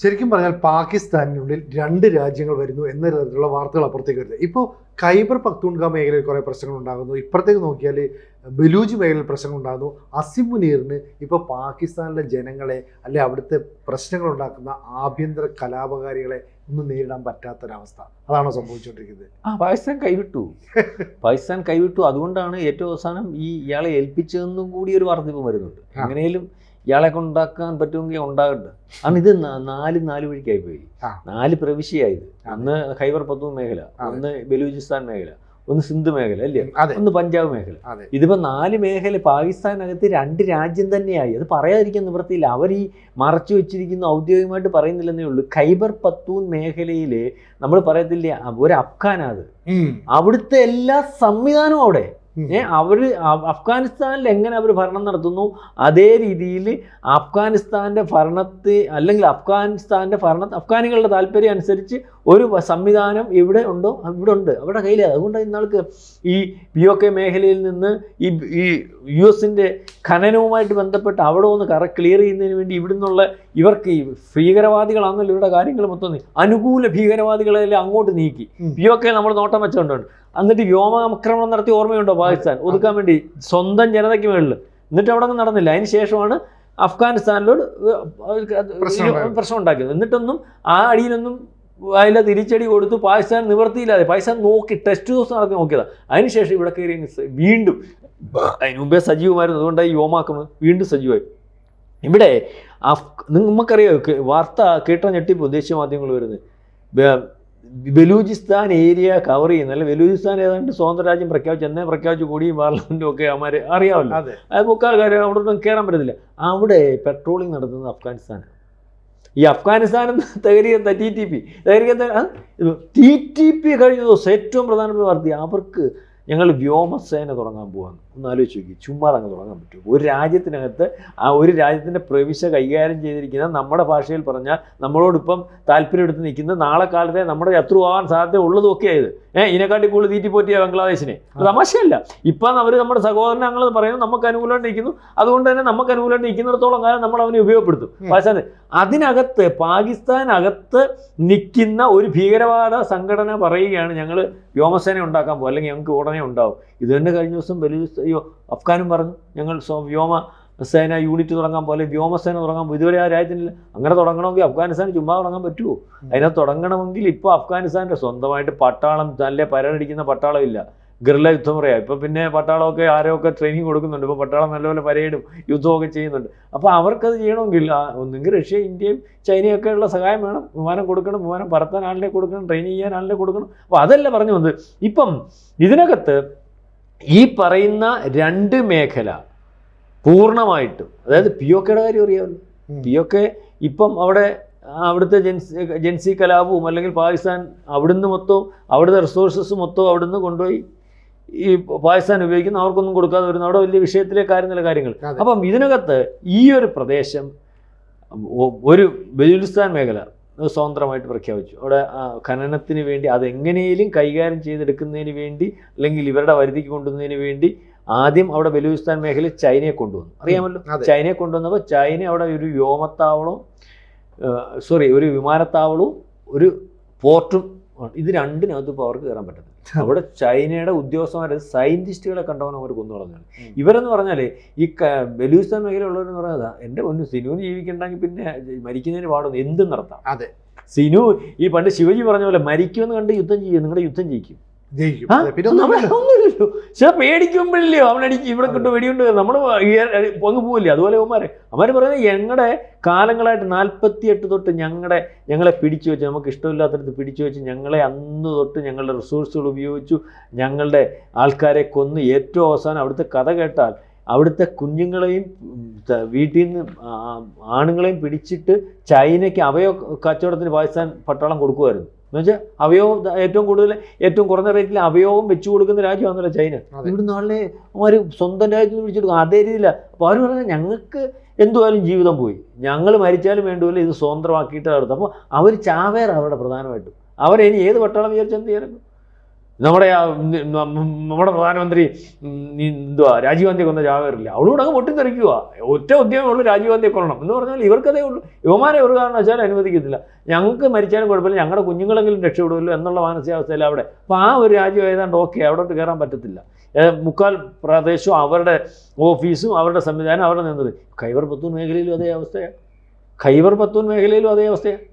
ശരിക്കും പറഞ്ഞാൽ പാകിസ്ഥാനിനുള്ളിൽ 2 രാജ്യങ്ങൾ വരുന്നു എന്ന തരത്തിലുള്ള വാർത്തകൾ അപ്പുറത്തേക്ക് വരുന്നത്. ഇപ്പോൾ ഖൈബർ പഖ്തൂൺഖ മേഖലയിൽ കുറേ പ്രശ്നങ്ങൾ ഉണ്ടാകുന്നു. ഇപ്പുറത്തേക്ക് നോക്കിയാൽ ബലൂജ് മേഖലയിൽ പ്രശ്നങ്ങൾ ഉണ്ടാകുന്നു. അസിം മുനീറിന് ഇപ്പോൾ പാകിസ്ഥാനിലെ ജനങ്ങളെ അല്ലെ അവിടുത്തെ പ്രശ്നങ്ങൾ ഉണ്ടാക്കുന്ന ആഭ്യന്തര കലാപകാരികളെ ഒന്നും നേരിടാൻ പറ്റാത്തൊരവസ്ഥ. അതാണോ സംഭവിച്ചുകൊണ്ടിരിക്കുന്നത്? പാകിസ്ഥാൻ കൈവിട്ടു. അതുകൊണ്ടാണ് ഏറ്റവും അവസാനം ഇയാളെ ഏൽപ്പിച്ചതെന്നും കൂടി ഒരു വാർത്ത വരുന്നുണ്ട്. എങ്ങനെയും ഇയാളെ കൊണ്ടാക്കാൻ പറ്റുമെങ്കിൽ ഉണ്ടാകട്ടെ. കാരണം ഇത് 4 വഴിക്കായി പോയി. 4 പ്രവിശ്യയായത്. ഒന്ന് ഖൈബർ പഖ്തൂൺ മേഖല, ഒന്ന് ബലൂചിസ്ഥാൻ മേഖല, ഒന്ന് സിന്ധ് മേഖല അല്ലേ, ഒന്ന് പഞ്ചാബ് മേഖല. ഇതിപ്പോ 4 മേഖല പാകിസ്ഥാനകത്ത് 2 രാജ്യം തന്നെയായി. അത് പറയാതിരിക്കാൻ നിവൃത്തിയില്ല. അവർ ഈ മറച്ചു വെച്ചിരിക്കുന്ന ഔദ്യോഗികമായിട്ട് പറയുന്നില്ലെന്നേ ഉള്ളൂ. ഖൈബർ പഖ്തൂൺ മേഖലയില് നമ്മൾ പറയത്തില്ലേ ഒരു അഫ്ഗാനാത്, അവിടുത്തെ എല്ലാ സംവിധാനവും അവിടെ. അവര് അഫ്ഗാനിസ്ഥാനിൽ എങ്ങനെ അവർ ഭരണം നടത്തുന്നു അതേ രീതിയിൽ അഫ്ഗാനിസ്ഥാന്റെ ഭരണത്തെ അല്ലെങ്കിൽ അഫ്ഗാനികളുടെ താല്പര്യം അനുസരിച്ച് ഒരു സംവിധാനം ഇവിടെ ഉണ്ടോ ഇവിടെ ഉണ്ട്, അവരുടെ കയ്യിലാണ്. അതുകൊണ്ട് ഇന്നാൾക്ക് ഈ POK മേഖലയിൽ നിന്ന് ഈ US-ന്റെ ഖനനവുമായിട്ട് ബന്ധപ്പെട്ട് അവിടെ ഒന്ന് ക്ലിയർ ചെയ്യുന്നതിന് വേണ്ടി ഇവിടുന്നുള്ള ഇവർക്ക് ഈ ഭീകരവാദികളാണല്ലോ ഇവരുടെ കാര്യങ്ങൾ മൊത്തം അനുകൂല ഭീകരവാദികളെല്ലാം അങ്ങോട്ട് നീക്കി. POK നമ്മൾ നോട്ടം വെച്ചുകൊണ്ടുണ്ട്. എന്നിട്ട് വ്യോമാക്രമണം നടത്തി ഓർമ്മയുണ്ടോ പാകിസ്ഥാൻ ഒതുക്കാൻ വേണ്ടി സ്വന്തം ജനതയ്ക്ക് മേളിൽ. എന്നിട്ട് അവിടെ ഒന്നും നടന്നില്ല. അതിന് ശേഷമാണ് അഫ്ഗാനിസ്ഥാനിലോട് പ്രശ്നം ഉണ്ടാക്കിയത്. എന്നിട്ടൊന്നും ആ അടിയിലൊന്നും അതിലെ തിരിച്ചടി കൊടുത്തു പാകിസ്ഥാൻ നിവർത്തിയില്ലാതെ പാകിസ്ഥാൻ നോക്കി ടെസ്റ്റ് ദിവസം നടത്തി നോക്കിയതാണ്. അതിനുശേഷം ഇവിടെ കയറി വീണ്ടും അതിന് മുമ്പേ സജീവമായിരുന്നു. അതുകൊണ്ടായി വ്യോമാക്രമണം വീണ്ടും സജീവമായി. ഇവിടെ നമുക്കറിയാം വാർത്ത കേട്ട ഞെട്ടിപ്പോൾ ദേശീയ മാധ്യമങ്ങൾ വരുന്നത് ബലൂചിസ്ഥാൻ ഏരിയ കവർ ചെയ്യുന്ന അല്ലെ ബലൂചിസ്ഥാൻ ഏതാണ്ട് സ്വതന്ത്ര രാജ്യം പ്രഖ്യാപിച്ചു കൂടി പാർലമെന്റും ഒക്കെ അവന്മാർ അറിയാമല്ലോ. അത് മുക്കാൽക്കാർ അവിടെ ഒന്നും കയറാൻ പറ്റത്തില്ല. അവിടെ പെട്രോളിംഗ് നടത്തുന്നത് അഫ്ഗാനിസ്ഥാനാണ്. ഈ അഫ്ഗാനിസ്ഥാൻ തകരിക TTP കഴിഞ്ഞ ദിവസം ഏറ്റവും പ്രധാനപ്പെട്ട വാർത്ത അവർക്ക് ഞങ്ങൾ വ്യോമസേന തുടങ്ങാൻ പോവാണ്. ഒന്ന് ആലോചിച്ച് നോക്കി. ചുമ്മാ അങ്ങ് തുടങ്ങാൻ പറ്റുമോ? ഒരു രാജ്യത്തിനകത്ത് ആ ഒരു രാജ്യത്തിൻ്റെ പ്രവിശ്യ കൈകാര്യം ചെയ്തിരിക്കുന്ന നമ്മുടെ ഭാഷയിൽ പറഞ്ഞാൽ നമ്മളോടിപ്പം താല്പര്യം എടുത്ത് നിൽക്കുന്ന നാളെ കാലത്തെ നമ്മുടെ ശത്രുവാകാൻ സാധ്യത ഉള്ളതൊക്കെ ആയത് ഇതിനെക്കാട്ടി കൂടുതൽ തീറ്റിപ്പോറ്റിയ ബംഗ്ലാദേശിനെ. തമാശയല്ല. ഇപ്പം അവർ നമ്മുടെ സഹോദരനെ ഞങ്ങൾ പറയുന്നു നമുക്ക് അനുകൂലമായിട്ട് നിൽക്കുന്നു. അതുകൊണ്ട് തന്നെ നമുക്ക് അനുകൂലമായിട്ട് നിൽക്കുന്നിടത്തോളം കാലം നമ്മൾ അവനെ ഉപയോഗപ്പെടുത്തും. പാകിസ്ഥാൻ അതിനകത്ത് പാകിസ്ഥാനകത്ത് നിൽക്കുന്ന ഒരു ഭീകരവാദ സംഘടന പറയുകയാണ് ഞങ്ങൾ വ്യോമസേന ഉണ്ടാക്കാൻ പോകും, അല്ലെങ്കിൽ ഞങ്ങൾക്ക് ഉടനെ ഉണ്ടാവും. ഇത് തന്നെ കഴിഞ്ഞ ദിവസം അഫ്ഗാനും പറഞ്ഞു ഞങ്ങൾ വ്യോമസേന യൂണിറ്റ് തുടങ്ങാൻ പോലെ വ്യോമസേന തുടങ്ങാൻ പോകും. ഇതുവരെ ആ രാജ്യത്തിനില്ല. അങ്ങനെ തുടങ്ങണമെങ്കിൽ അഫ്ഗാനിസ്ഥാൻ ചുമ്മാ തുടങ്ങാൻ പറ്റുമോ? അതിനകത്ത് തുടങ്ങണമെങ്കിൽ ഇപ്പോൾ അഫ്ഗാനിസ്ഥാൻ്റെ സ്വന്തമായിട്ട് പട്ടാളം നല്ല പരടിക്കുന്ന പട്ടാളമില്ല. ഗറില്ല യുദ്ധം പറയാം. ഇപ്പം പിന്നെ പട്ടാളമൊക്കെ ആരൊക്കെ ട്രെയിനിങ് കൊടുക്കുന്നുണ്ട്. ഇപ്പോൾ പട്ടാളം നല്ലപോലെ പരേഡും യുദ്ധമൊക്കെ ചെയ്യുന്നുണ്ട്. അപ്പോൾ അവർക്കത് ചെയ്യണമെങ്കിൽ ഒന്നെങ്കിൽ റഷ്യ, ഇന്ത്യയും ചൈനയൊക്കെ ഉള്ള സഹായം വേണം. വിമാനം കൊടുക്കണം, വിമാനം പറത്താൻ ആളിനെ കൊടുക്കണം, ട്രെയിൻ ചെയ്യാൻ ആളിനെ കൊടുക്കണം. അപ്പോൾ അതല്ല പറഞ്ഞു വന്നത്. ഇപ്പം ഇതിനകത്ത് ഈ പറയുന്ന 2 മേഖല പൂർണ്ണമായിട്ടും, അതായത് POKയുടെ കാര്യം അറിയാമല്ലോ. POK ഇപ്പം അവിടുത്തെ ജൻസി കലാപവും അല്ലെങ്കിൽ പാകിസ്ഥാൻ അവിടുന്ന് മൊത്തവും അവിടുത്തെ റിസോഴ്സസ് മൊത്തവും അവിടുന്ന് കൊണ്ടുപോയി ഈ പാകിസ്ഥാൻ ഉപയോഗിക്കുന്ന അവർക്കൊന്നും കൊടുക്കാതെ വരുന്ന അവിടെ വലിയ വിഷയത്തിലേക്ക് കാര്യങ്ങൾ. അപ്പം ഇതിനകത്ത് ഈ ഒരു പ്രദേശം ഒരു ബലൂചിസ്ഥാൻ മേഖല സ്വതന്ത്രമായിട്ട് പ്രഖ്യാപിച്ചു. അവിടെ ഖനനത്തിന് വേണ്ടി അതെങ്ങനെയും കൈകാര്യം ചെയ്തെടുക്കുന്നതിന് വേണ്ടി അല്ലെങ്കിൽ ഇവരുടെ വരുതിക്ക് കൊണ്ടുവന്നതിന് വേണ്ടി ആദ്യം അവിടെ ബലൂചിസ്ഥാൻ മേഖലയിൽ ചൈനയെ കൊണ്ടുവന്നു. അറിയാമല്ലോ. ചൈനയെ കൊണ്ടുവന്നപ്പോൾ ചൈന അവിടെ ഒരു ഒരു വിമാനത്താവളവും ഒരു പോർട്ടും, ഇത് രണ്ടിനകത്ത് ഇപ്പോൾ അവർക്ക് കയറാൻ പറ്റുന്നത്. അവിടെ ചൈനയുടെ ഉദ്യോഗസ്ഥന്മാരെ സയന്റിസ്റ്റുകളെ കണ്ടവനും അവർ കൊന്നു കളഞ്ഞാണ്. ഇവരെന്ന് പറഞ്ഞാൽ ഈ ബലൂചിസ്ഥാൻ മേഖലയുള്ളവരെന്ന് പറയുന്നത് എൻ്റെ ഒന്ന് സിനുവിന് ജീവിക്കണ്ടെങ്കിൽ പിന്നെ മരിക്കുന്നതിന് പാടൊന്നും എന്തും നടത്താം. അതെ, സിനു ഈ പണ്ട് ശിവജി പറഞ്ഞ പോലെ മരിക്കുമെന്ന് കണ്ട് യുദ്ധം ചെയ്യും, നിങ്ങളുടെ യുദ്ധം ജയിക്കും. ഒന്നുമില്ലല്ലോ. പക്ഷെ പേടിക്കുമ്പോഴല്ലോ അവനടിക്കും, ഇവിടെ കൊണ്ട് വെടിയുണ്ട്, നമ്മൾ പൊങ്ങ് പോവില്ലേ. അതുപോലെ അവന്മാർ പറയുന്നത് ഞങ്ങളുടെ കാലങ്ങളായിട്ട് 48 തൊട്ട് ഞങ്ങളെ പിടിച്ചു വെച്ച്, നമുക്ക് ഇഷ്ടമില്ലാത്തടത്ത് പിടിച്ചു വെച്ച് ഞങ്ങളെ അന്ന് തൊട്ട് ഞങ്ങളുടെ റിസോഴ്സുകൾ ഉപയോഗിച്ചു ഞങ്ങളുടെ ആൾക്കാരെ കൊന്ന് ഏറ്റവും അവസാനം അവിടുത്തെ കഥ കേട്ടാൽ അവിടുത്തെ കുഞ്ഞുങ്ങളെയും വീട്ടിൽ നിന്ന് ആണുങ്ങളെയും പിടിച്ചിട്ട് ചൈനയ്ക്ക് അവയവ കച്ചവടത്തിന് പാകിസ്ഥാൻ പട്ടാളം കൊടുക്കുമായിരുന്നു. എന്നുവെച്ചാൽ അവയവം ഏറ്റവും കുറഞ്ഞ റേറ്റിൽ അവയവം വെച്ചു കൊടുക്കുന്ന രാജ്യമാണല്ലോ ചൈന. ഇവിടുന്ന് ആളിനെ അവർ സ്വന്തം രാജ്യത്ത് പിടിച്ചെടുക്കും. അതേ രീതിയില്ല. അപ്പോൾ അവർ പറഞ്ഞാൽ ഞങ്ങൾക്ക് എന്തുവായാലും ജീവിതം പോയി, ഞങ്ങൾ മരിച്ചാലും വേണ്ടുമല്ലോ ഇത് സ്വതന്ത്രമാക്കിയിട്ട് നടത്തും. അപ്പോൾ അവർ ചാവേറാണ് അവരുടെ പ്രധാനമായിട്ടും. അവരിനി ഏത് പട്ടാളം വിചാരിച്ചാൽ എന്ത് ചെയ്യാനും നമ്മുടെ പ്രധാനമന്ത്രി എന്തുവാ രാജീവ് ഗാന്ധിയെ കൊന്ന ജാവേറില്ല, അവളോട് അങ്ങ് പൊട്ടിത്തെറിക്കുക. ഒറ്റ ഉദ്യമമുള്ളൂ രാജീവ് ഗാന്ധിയെ കൊല്ലണം എന്ന് പറഞ്ഞാൽ ഇവർക്കതേ ഉള്ളൂ. യുവമാരെ ഒരു കാരണവശാലും അനുവദിക്കത്തില്ല. ഞങ്ങൾക്ക് മരിച്ചാലും കുഴപ്പമില്ല, ഞങ്ങളുടെ കുഞ്ഞുങ്ങളെങ്കിലും രക്ഷപ്പെടുമല്ലോ എന്നുള്ള മാനസികാവസ്ഥയിൽ അവിടെ. അപ്പോൾ ആ ഒരു രാജ്യം ഏതാണ്ട് ഓക്കെ, അവിടോട്ട് കയറാൻ പറ്റത്തില്ല. മുക്കാൽ പ്രദേശവും അവരുടെ ഓഫീസും അവരുടെ സംവിധാനം അവരുടെ നിന്നത്. ഖൈബർ പത്തൂൺ മേഖലയിലും അതേ അവസ്ഥയാണ്.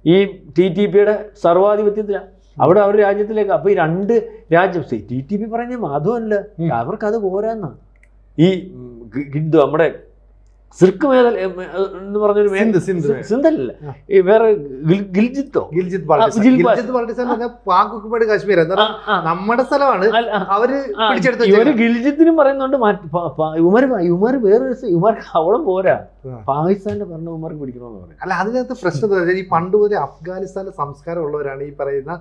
ഈ TTPയുടെ സർവാധിപത്യത്തിലാണ്. അവിടെ അവർ രാജ്യത്തിലേക്ക്. അപ്പോൾ ഈ രണ്ട് രാജ്യം TTP പറഞ്ഞ മാധവല്ല, അവർക്കത് പോരാന്നാ. ഈ നമ്മുടെ സിർക്ക് മേഖല എന്ന് പറഞ്ഞൊരു സിന്ധല്ല, ഈ വേറെ ഗിൽജിത് ബാൾട്ടിസ്ഥാൻ പാക് ഒക്കുപൈഡ് കാശ്മീർ നമ്മുടെ സ്ഥലമാണ്. അവര് ഇവര് ഗിൽജിത്തിനും പറയുന്നുണ്ട് ഇവന്മാർ വേറെ ഇവന്മാർക്ക് അവിടെ പോരാ, പാകിസ്ഥാന്റെ ഭരണ ഇവന്മാർക്ക് പിടിക്കണമെന്ന് പറയും. അല്ല, അതിനകത്ത് പ്രശ്നം ഈ പണ്ട് മുതലേ അഫ്ഗാനിസ്ഥാന്റെ സംസ്കാരം ഉള്ളവരാണ് ഈ പറയുന്ന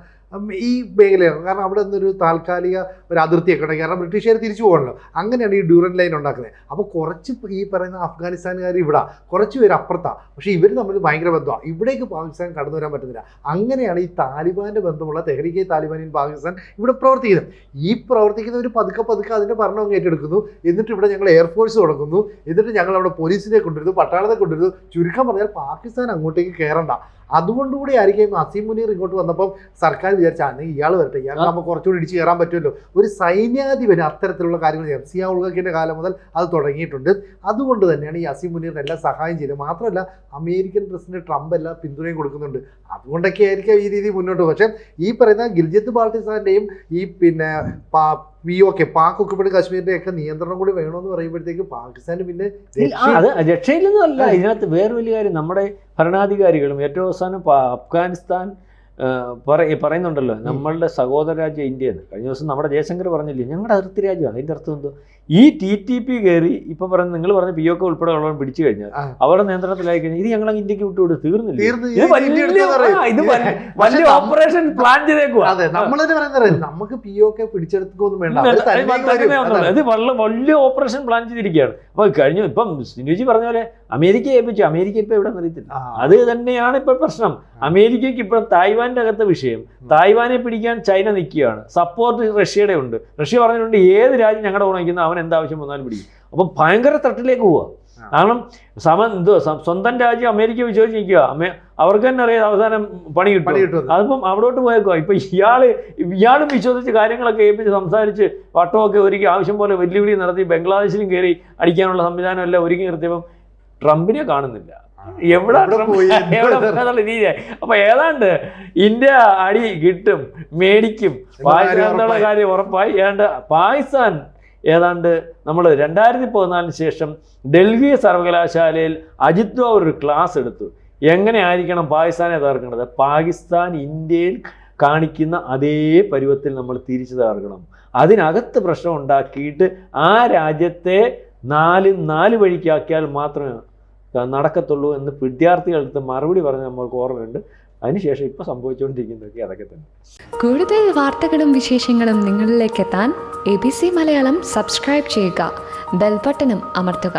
ഈ മേഖലയാണ്. കാരണം അവിടെ നിന്നൊരു താൽക്കാലിക ഒരു അതിർത്തിയൊക്കെ ഉണ്ടെങ്കിൽ, കാരണം ബ്രിട്ടീഷുകാർ തിരിച്ചു പോകണല്ലോ. അങ്ങനെയാണ് ഈ ഡ്യൂറൻ ലൈൻ ഉണ്ടാക്കുന്നത്. അപ്പോൾ കുറച്ച് ഈ പറയുന്ന അഫ്ഗാനിസ്ഥാനുകാർ ഇവിടെ, കുറച്ച് പേര് അപ്പുറത്താണ്. പക്ഷേ ഇവർ തമ്മിൽ ഭയങ്കര ബന്ധമാണ്. ഇവിടേക്ക് പാകിസ്ഥാൻ കടന്നു വരാൻ പറ്റുന്നില്ല. അങ്ങനെയാണ് ഈ താലിബാൻ്റെ ബന്ധമുള്ള തെഹ്രീക്കെ താലിബാനിൽ പാകിസ്ഥാൻ ഇവിടെ പ്രവർത്തിക്കുന്നത്. ഈ പ്രവർത്തിക്കുന്നവർ പതുക്കെ അതിൻ്റെ ഭരണം ഏറ്റെടുക്കുന്നു. എന്നിട്ട് ഇവിടെ ഞങ്ങൾ എയർഫോഴ്സ് തുടങ്ങുന്നു. എന്നിട്ട് ഞങ്ങൾ അവിടെ പോലീസിനെ കൊണ്ടുവരുന്നു, പട്ടാളത്തെ കൊണ്ടുവരുന്നു. ചുരുക്കം പറഞ്ഞാൽ പാകിസ്ഥാൻ അങ്ങോട്ടേക്ക് കയറണ്ട. അതുകൊണ്ടുകൂടി ആയിരിക്കും അസീം മുനീർ ഇങ്ങോട്ട് വന്നപ്പം സർക്കാർ വിചാരിച്ചാൽ ഇയാൾ വരട്ടെ, ഇയാൾക്ക് നമുക്ക് കുറച്ചുകൂടി ഇടിച്ച് കയറാൻ പറ്റുമല്ലോ. ഒരു സൈന്യാധിപന് അത്തരത്തിലുള്ള കാര്യങ്ങൾ ചെയ്യാം. സിയാ ഉൾ ഹക്കിൻ്റെ കാലം മുതൽ അത് തുടങ്ങിയിട്ടുണ്ട്. അതുകൊണ്ട് തന്നെയാണ് ഈ അസീം മുനീറിന് എല്ലാം സഹായം ചെയ്യുന്നത്. മാത്രമല്ല അമേരിക്കൻ പ്രസിഡന്റ് ട്രംപ് എല്ലാ പിന്തുണയും കൊടുക്കുന്നുണ്ട്. അതുകൊണ്ടൊക്കെ ആയിരിക്കും ഈ രീതി മുന്നോട്ട്. പക്ഷേ ഈ പറയുന്ന ഗിൽജിത്ത് ബാൾട്ടിസ്ഥാൻ്റെയും ഈ പിന്നെ POK പാക് ഒക്കുപൈഡ് കാശ്മീരിന്റെ ഒക്കെ നിയന്ത്രണം കൂടി വേണമെന്ന് പറയുമ്പോഴത്തേക്ക് പാകിസ്ഥാന് പിന്നെ അത് രക്ഷയില്ലെന്നല്ല. ഇതിനകത്ത് വേറെ വലിയ കാര്യം, നമ്മുടെ ഭരണാധികാരികളും ഏറ്റവും അവസാനം അഫ്ഗാനിസ്ഥാൻ പറയുന്നുണ്ടല്ലോ നമ്മളുടെ സഹോദര രാജ്യം ഇന്ത്യയെന്ന്. കഴിഞ്ഞ ദിവസം നമ്മുടെ ജയശങ്കർ പറഞ്ഞില്ലേ ഞങ്ങളുടെ അതിർത്തി രാജ്യമാണ്. അതിൻ്റെ അർത്ഥം എന്തോ? ഈ TTP കയറി ഇപ്പം പറയുന്നത് നിങ്ങൾ പറഞ്ഞ POK ഉൾപ്പെടെ ഉള്ളവർ പിടിച്ചു കഴിഞ്ഞാൽ അവരുടെ നിയന്ത്രണത്തിലായി കഴിഞ്ഞാൽ ഇത് ഞങ്ങൾ ഇന്ത്യക്ക് വിട്ടുവിട്ട് തീർന്നില്ല. ഇത് വലിയ ഓപ്പറേഷൻ പ്ലാൻ ചെയ്തേക്കുക. അതെ, നമ്മളെന്നെ പറയുന്നത് നമുക്ക് POK പിടിച്ചെടുക്കൊന്നും വേണ്ട, ഇത് വലിയ ഓപ്പറേഷൻ പ്ലാൻ ചെയ്തിരിക്കുകയാണ്. അപ്പോൾ കഴിഞ്ഞു ഇപ്പം സിനുജി പറഞ്ഞ പോലെ അമേരിക്കയെ ഏൽപ്പിച്ചു. അമേരിക്ക ഇപ്പം എവിടെ അറിയത്തില്ല. അത് തന്നെയാണ് ഇപ്പോൾ പ്രശ്നം. അമേരിക്കയ്ക്ക് ഇപ്പം തായ്വാൻ്റെ അകത്തെ വിഷയം. തായ്വാനെ പിടിക്കാൻ ചൈന നിൽക്കുകയാണ്. സപ്പോർട്ട് റഷ്യയുടെ ഉണ്ട്. റഷ്യ പറഞ്ഞിട്ടുണ്ട് ഏത് രാജ്യം ഞങ്ങളുടെ കൂടെ നിൽക്കുന്ന അവൻ എന്താവശ്യം വന്നാലും പിടിക്കും. അപ്പം ഭയങ്കര തട്ടിലേക്ക് പോവുക. കാരണം സ്വന്തം രാജ്യം അമേരിക്ക വിശ്വസിച്ച് നിൽക്കുക. അവർക്ക് തന്നെ അറിയാം അവസാനം പണി കിട്ടും. അതിപ്പം അവിടോട്ട് പോയേക്കുക. ഇപ്പം ഇയാളും വിശ്വസിച്ച് കാര്യങ്ങളൊക്കെ ഏൽപ്പിച്ച് സംസാരിച്ച് വട്ടമൊക്കെ ഒരുക്കി ആവശ്യം പോലെ വെല്ലുവിളി നടത്തി ബംഗ്ലാദേശിലും കയറി അടിക്കാനുള്ള സംവിധാനം എല്ലാം ഒരുക്കി നിർത്തിയപ്പം ട്രംപിനെ കാണുന്നില്ല. എവിടെ രീതിയായി. അപ്പൊ ഏതാണ്ട് ഇന്ത്യ അടി കിട്ടും, മേടിക്കും, പാകിസ്ഥാനുള്ള കാര്യം ഉറപ്പായി. ഏതാണ്ട് പാകിസ്ഥാൻ ഏതാണ്ട് നമ്മൾ 2014 ശേഷം ഡൽഹി സർവകലാശാലയിൽ അജിത് ഡോവൽ ഒരു ക്ലാസ് എടുത്തു. എങ്ങനെ ആയിരിക്കണം പാകിസ്ഥാനെ തകർക്കേണ്ടത്. പാകിസ്ഥാൻ ഇന്ത്യയിൽ കാണിക്കുന്ന അതേ പരുവത്തിൽ നമ്മൾ തിരിച്ചു തകർക്കണം. അതിനകത്ത് പ്രശ്നം ഉണ്ടാക്കിയിട്ട് ആ രാജ്യത്തെ നാല് വഴിക്കാക്കിയാൽ മാത്രമേ നടക്കത്തുള്ളൂ എന്ന് വിദ്യാർത്ഥികളടുത്ത് മറുപടി പറഞ്ഞ് നമ്മൾക്ക് ഓർമ്മയുണ്ട്. അതിനുശേഷം ഇപ്പോൾ സംഭവിച്ചുകൊണ്ടിരിക്കുന്നതൊക്കെ അതൊക്കെ തന്നെ. കൂടുതൽ വാർത്തകളും വിശേഷങ്ങളും നിങ്ങളിലേക്ക് എത്താൻ ABC മലയാളം സബ്സ്ക്രൈബ് ചെയ്യുക, ബെൽ ബട്ടണും അമർത്തുക.